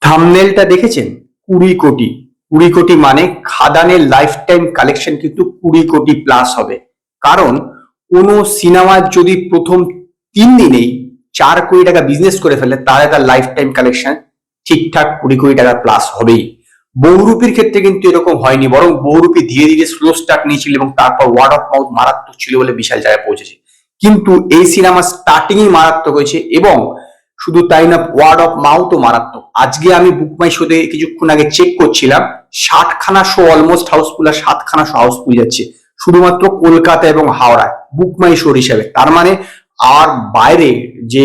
থাম্বনেলটা দেখেছেন? 20 কোটি। 20 কোটি মানে খাদানের লাইফ টাইম কালেকশন কিন্তু 20 কোটি প্লাস হবে। কারণ কোনো সিনেমার যদি প্রথম 3 দিনেই 4 কোটি টাকা বিজনেস করে ফেলে, তাহলে তার লাইফ টাইম কালেকশন ঠিকঠাক 20 কোটি টাকা প্লাস হবেই। বহুরূপীর ক্ষেত্রে কিন্তু এরকম হয়নি, বরং বহুরূপী ধীরে ধীরে স্লো স্টার্ট নিয়েছিল এবং তারপর ওয়ার্ড অফ মাউথ মারাত্মক ছিল বলে বিশাল জায়গায় পৌঁছেছে। কিন্তু এই সিনেমা স্টার্টিংই মারাত্মক হয়েছে এবং শুধু তাই না, ওয়ার্ড অফ মাউথও মারাত্মক। আজকে আমি বুক মাই শোতে কিছুক্ষণ আগে চেক করছিলাম, 60খানা শো অলমোস্ট হাউসফুল, আর 7খানা শো হাউসফুল যাচ্ছে শুধুমাত্র কলকাতা এবং হাওড়ায় বুক মাই শোর হিসাবে। তার মানে আর বাইরে যে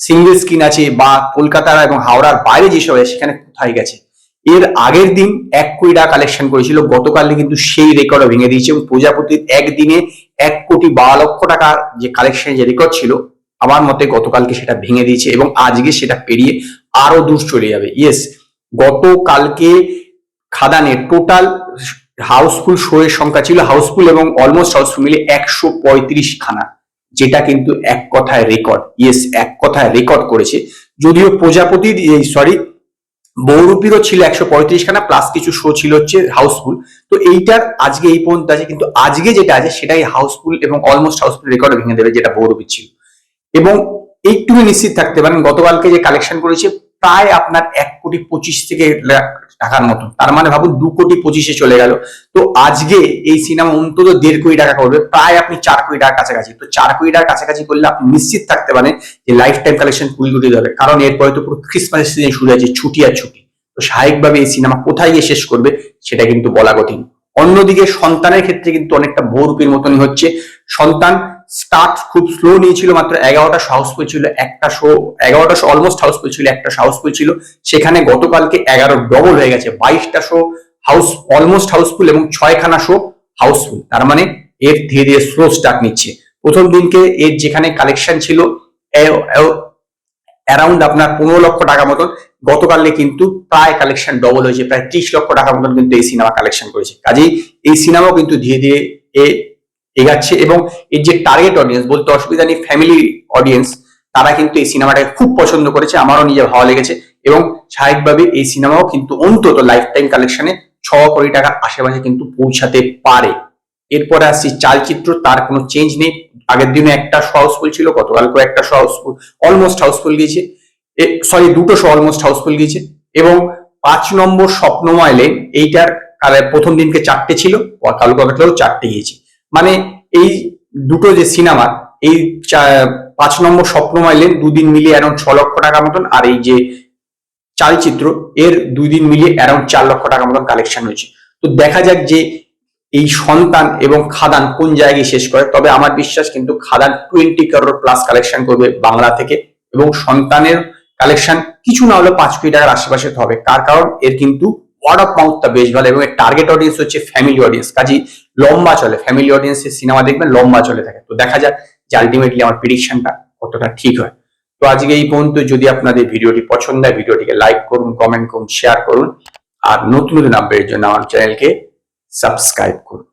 সিঙ্গেল স্ক্রিন আছে বা কলকাতা এবং হাওড়ার বাইরে যেসব আছে সেখানে কোথায় গেছে। এর আগের দিন 1 কোটি টাকা কালেকশন করেছিল, গতকালে কিন্তু সেই রেকর্ড ভেঙে দিয়েছে এবং প্রজাপতির একদিনে 1,12,00,000 টাকার যে কালেকশন যে রেকর্ড ছিল, আমার মতে গতকালকে সেটা ভেঙে দিয়েছে এবং আজকে সেটা পেরিয়ে আরো দূর চলে যাবে। ইয়েস, গতকালকে খাদানের টোটাল হাউসফুল শো এর সংখ্যা ছিল, হাউসফুল এবং অলমোস্ট হাউসফুল মিলে 135খানা, যেটা কিন্তু এক কথায় রেকর্ড। ইয়েস, এক কথায় রেকর্ড করেছে। যদিও প্রজাপতির বহুরূপীরও ছিল 135খানা প্লাস কিছু শো ছিল হচ্ছে হাউসফুল। তো এইটার আজকে এই পর্যন্ত আছে, কিন্তু আজকে যেটা আছে সেটাই হাউসফুল এবং অলমোস্ট হাউসফুল রেকর্ড ভেঙে দেবে, যেটা বহুরূপীর ছিল। এবং এইটুকু নিশ্চিত থাকতে পারেন, গতকালকে যে কালেকশন করেছে প্রায় আপনার 1,25,00,000 থেকে টাকার মতো, তার মানে ভাবুন 2,25,00,000 চলে গেল। তো আজকে এই সিনেমা অন্তত 1.5 কোটি টাকা করবে, প্রায় আপনি 4 কোটি টাকার কাছাকাছি। তো 4 কোটি টাকার কাছাকাছি করলে আপনি নিশ্চিত থাকতে পারেন যে লাইফ টাইম কালেকশন 20 কোটি হবে। কারণ এরপরে তো পুরো ক্রিসমাস সিজন শুরু হয়েছে, ছুটি আর ছুটি। তো স্বাভাবিকভাবে এই সিনেমা কোথায় গিয়ে শেষ করবে সেটা কিন্তু বলা কঠিন। অন্যদিকে সন্তানের ক্ষেত্রে কিন্তু অনেকটা বহুরূপীর মতনই হচ্ছে। সন্তান স্টার্ট খুব স্লো নিয়েছিল, মাত্র 11টা হাউসফুল ছিল, একটা শো 11টা শো অলমোস্ট হাউসফুল ছিল, একটা হাউসফুল ছিল। সেখানে গতকালকে 11 ডবল হয়ে গেছে, 22টা শো হাউস অলমোস্ট হাউসফুল এবং 6খানা শো হাউসফুল। তার মানে এর ধীরে ধীরে স্লো স্টার্ট নিচ্ছে। প্রথম দিনকে এর যেখানে কালেকশন ছিল অ্যারাউন্ড আপনার 15 লক্ষ টাকা মতন, গতকালে কিন্তু প্রায় কালেকশন ডবল হয়েছে, প্রায় 30 লক্ষ টাকা মতন কিন্তু এই সিনেমা কালেকশন করেছে। কাজেই এই সিনেমাও কিন্তু ধীরে ধীরে এগাচ্ছে এবং এর যে টার্গেট অডিয়েন্স, বলতে অসুবিধা নেই, ফ্যামিলি অডিয়েন্স, তারা কিন্তু এই সিনেমাটাকে খুব পছন্দ করেছে, আমারও নিজে ভালো লেগেছে। এবং স্বাভাবিকভাবে এই সিনেমাও কিন্তু অন্তত লাইফ টাইম কালেকশনে 6 কোটি টাকার আশেপাশে কিন্তু পৌঁছাতে পারে। এরপরে আসছি চালচিত্র, তার কোনো চেঞ্জ নেই। আগের দিনে একটা শো হাউসফুল ছিল, গতকালকে একটা শো হাউসফুল অলমোস্ট হাউসফুল গিয়েছে, সরি 2টো শো অলমোস্ট হাউসফুল গিয়েছে। এবং 5 নম্বর স্বপ্নময় লেন, এইটার প্রথম দিনকে 4টে ছিল, কালকেও 4টে গিয়েছে। মানে এই দুটো যে সিনেমা, এই 5 নম্বর স্বপ্নময় লেন 2 দিন মিলিয়ে অ্যারাউন্ড 6 লক্ষ টাকা মতন, আর এই যে চালচিত্র এর 2 দিন মিলিয়ে অ্যারাউন্ড 4 লক্ষ টাকা মতন কালেকশন হয়েছে। তো দেখা যাক যে এই সন্তান এবং খাদান কোন জায়গায় শেষ করে। তবে আমার বিশ্বাস কিন্তু খাদান 20 করোড় প্লাস কালেকশন করবে বাংলা থেকে, এবং সন্তানের কালেকশন কিছু না হলে 5 কোটি টাকার আশেপাশে হবে। কারণ এর কিন্তু ওয়ার্ড অফ মাউথটা বেশ ভালো এবং এর টার্গেট অডিয়েন্স হচ্ছে ফ্যামিলি অডিয়েন্স, কাজেই লম্বা চলে, ফ্যামিলি অডিয়েন্সের সিনেমা দেখবেন লম্বা চলে থাকে। তো দেখা যাক যে আলটিমেটলি আমার প্রেডিকশনটা কতটা ঠিক হয়। তো আজকে এই পর্যন্ত। যদি আপনাদের ভিডিওটি পছন্দ হয়, ভিডিওটিকে লাইক করুন, কমেন্ট করুন, শেয়ার করুন, আর নতুন নতুন আপডেটের জন্য আমার চ্যানেলকে সাবস্ক্রাইব করুন।